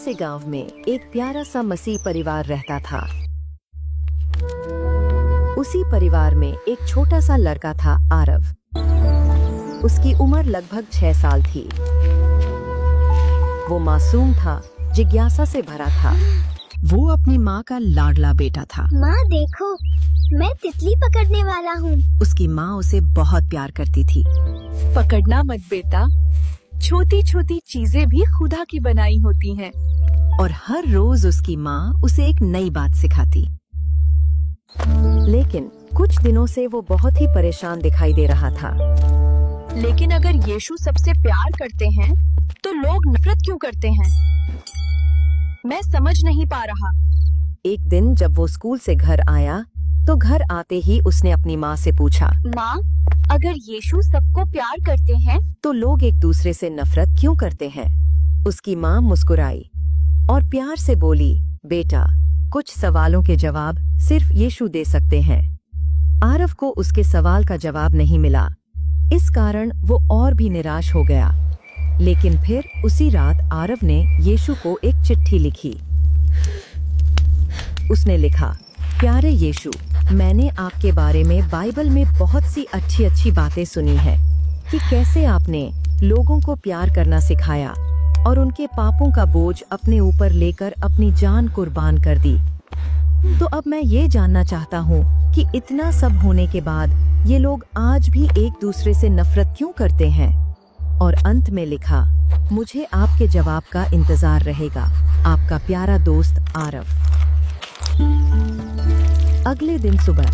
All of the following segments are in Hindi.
से गांव में एक प्यारा सा मसीह परिवार रहता था। उसी परिवार में एक छोटा सा लड़का था, आरव। उसकी उम्र लगभग 6 साल थी। वो मासूम था, जिज्ञासा से भरा था। वो अपनी माँ का लाडला बेटा था। माँ देखो, मैं तितली पकड़ने वाला हूँ। उसकी माँ उसे बहुत प्यार करती थी। पकड़ना मत बेटा, छोटी छोटी चीजें भी खुदा की बनाई होती हैं। और हर रोज उसकी माँ उसे एक नई बात सिखाती। लेकिन कुछ दिनों से वो बहुत ही परेशान दिखाई दे रहा था। लेकिन अगर यीशु सबसे प्यार करते हैं, तो लोग नफरत क्यों करते हैं? मैं समझ नहीं पा रहा। एक दिन जब वो स्कूल से घर आया, तो घर आते ही उसने अपनी माँ से पूछा, माँ, अगर यीशु सबको प्यार करते हैं, तो लोग एक दूसरे से नफरत क्यों करते हैं? उसकी माँ मुस्कुराई और प्यार से बोली, बेटा, कुछ सवालों के जवाब सिर्फ यीशु दे सकते हैं। आरव को उसके सवाल का जवाब नहीं मिला। इस कारण वो और भी निराश हो गया। लेकिन फिर उसी रात आरव ने यीशु को एक चिट्ठी लिखी। उसने लिखा, प्यारे यीशु, मैंने आपके बारे में बाइबल में बहुत सी अच्छी अच्छी बातें सुनी है कि कैसे आपने लोगों को प्यार करना सिखाया और उनके पापों का बोझ अपने ऊपर लेकर अपनी जान कुर्बान कर दी। तो अब मैं ये जानना चाहता हूँ कि इतना सब होने के बाद ये लोग आज भी एक दूसरे से नफरत क्यों करते हैं? और अंत में लिखा, मुझे आपके जवाब का इंतजार रहेगा। आपका प्यारा दोस्त आरव। अगले दिन सुबह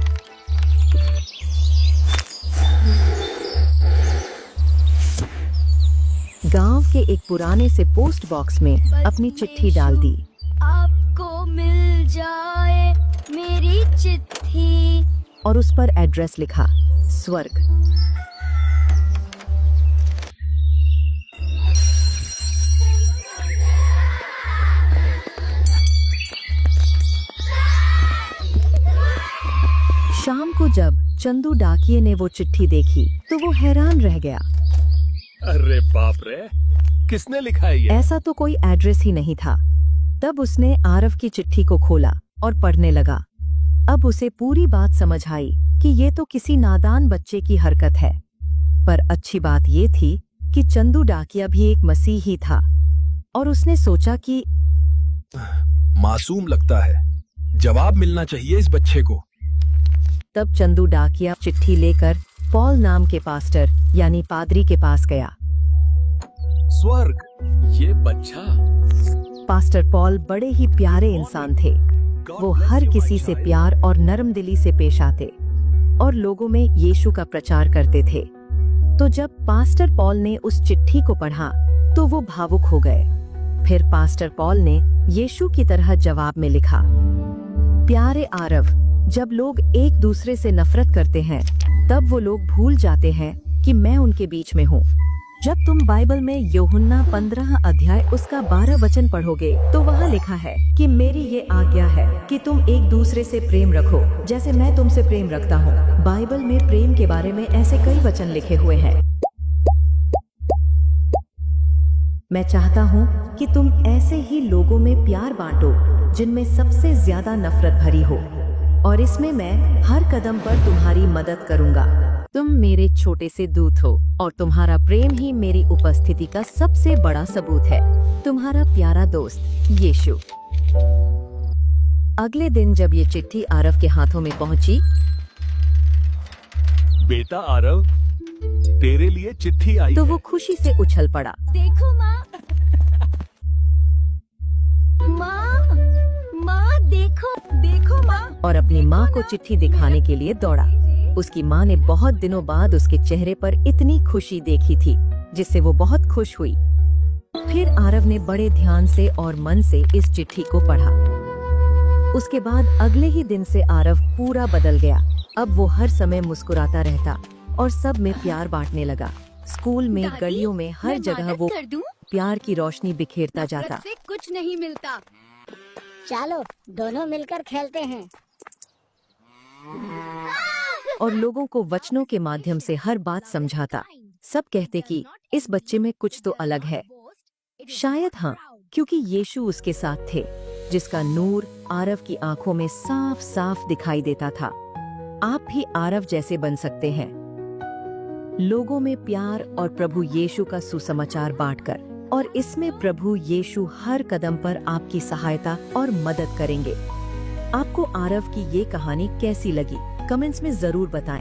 गांव के एक पुराने से पोस्ट बॉक्स में अपनी चिट्ठी डाल दी। आपको मिल जाए मेरी चिट्ठी। और उस पर एड्रेस लिखा, स्वर्ग। शाम को जब चंदू डाकिये ने वो चिट्ठी देखी, तो वो हैरान रह गया। अरे बाप रे, किसने लिखा है ये? ऐसा तो कोई एड्रेस ही नहीं था। तब उसने आरव की चिट्ठी को खोला और पढ़ने लगा। अब उसे पूरी बात समझ आई कि ये तो किसी नादान बच्चे की हरकत है। पर अच्छी बात ये थी कि चंदू डाकिया भी एक मसीही था और उसने सोचा कि मासूम लगता है, जवाब मिलना चाहिए इस बच्चे को। तब चंदू डाकिया चिट्ठी लेकर पॉल नाम के पास्टर यानी पादरी के पास गया। स्वर्ग, ये बच्चा। पास्टर पॉल बड़े ही प्यारे इंसान थे। वो हर किसी से प्यार और नरम दिली से पेश आते और लोगों में यीशु का प्रचार करते थे। तो जब पास्टर पॉल ने उस चिट्ठी को पढ़ा, तो वो भावुक हो गए। फिर पास्टर पॉल ने यीशु की तरह जवाब में लिखा, प्यारे आरव, जब लोग एक दूसरे से नफरत करते हैं, तब वो लोग भूल जाते हैं कि मैं उनके बीच में हूँ। जब तुम बाइबल में यूहन्ना 15 अध्याय उसका 12 वचन पढ़ोगे, तो वहाँ लिखा है कि मेरी ये आज्ञा है कि तुम एक दूसरे से प्रेम रखो जैसे मैं तुमसे प्रेम रखता हूँ। बाइबल में प्रेम के बारे में ऐसे कई वचन लिखे हुए हैं। मैं चाहता हूँ कि तुम ऐसे ही लोगों में प्यार बांटो जिनमें सबसे ज्यादा नफरत भरी हो, और इसमें मैं हर कदम पर तुम्हारी मदद करूंगा। तुम मेरे छोटे से दूत हो और तुम्हारा प्रेम ही मेरी उपस्थिति का सबसे बड़ा सबूत है। तुम्हारा प्यारा दोस्त यीशु। अगले दिन जब ये चिट्ठी आरव के हाथों में पहुंची, बेटा आरव, तेरे लिए चिट्ठी आई तो है। वो खुशी से उछल पड़ा। देखो माँ, माँ, माँ देखो, देखो माँ। और अपनी माँ को चिट्ठी दिखाने के लिए दौड़ा। उसकी माँ ने बहुत दिनों बाद उसके चेहरे पर इतनी खुशी देखी थी, जिससे वो बहुत खुश हुई। फिर आरव ने बड़े ध्यान से और मन से इस चिट्ठी को पढ़ा। उसके बाद अगले ही दिन से आरव पूरा बदल गया। अब वो हर समय मुस्कुराता रहता और सब में प्यार बांटने लगा। स्कूल में, गलियों में, हर जगह वो प्यार की रोशनी बिखेरता जाता। से कुछ नहीं मिलता। चलो दोनों मिलकर खेलते हैं। और लोगों को वचनों के माध्यम से हर बात समझाता। सब कहते कि इस बच्चे में कुछ तो अलग है। शायद हाँ, क्योंकि यीशु उसके साथ थे, जिसका नूर आरव की आंखों में साफ साफ दिखाई देता था। आप भी आरव जैसे बन सकते हैं, लोगों में प्यार और प्रभु यीशु का सुसमाचार बांटकर, और इसमें प्रभु यीशु हर कदम पर आपकी सहायता और मदद करेंगे। आपको आरव की ये कहानी कैसी लगी? कमेंट्स में जरूर बताएं।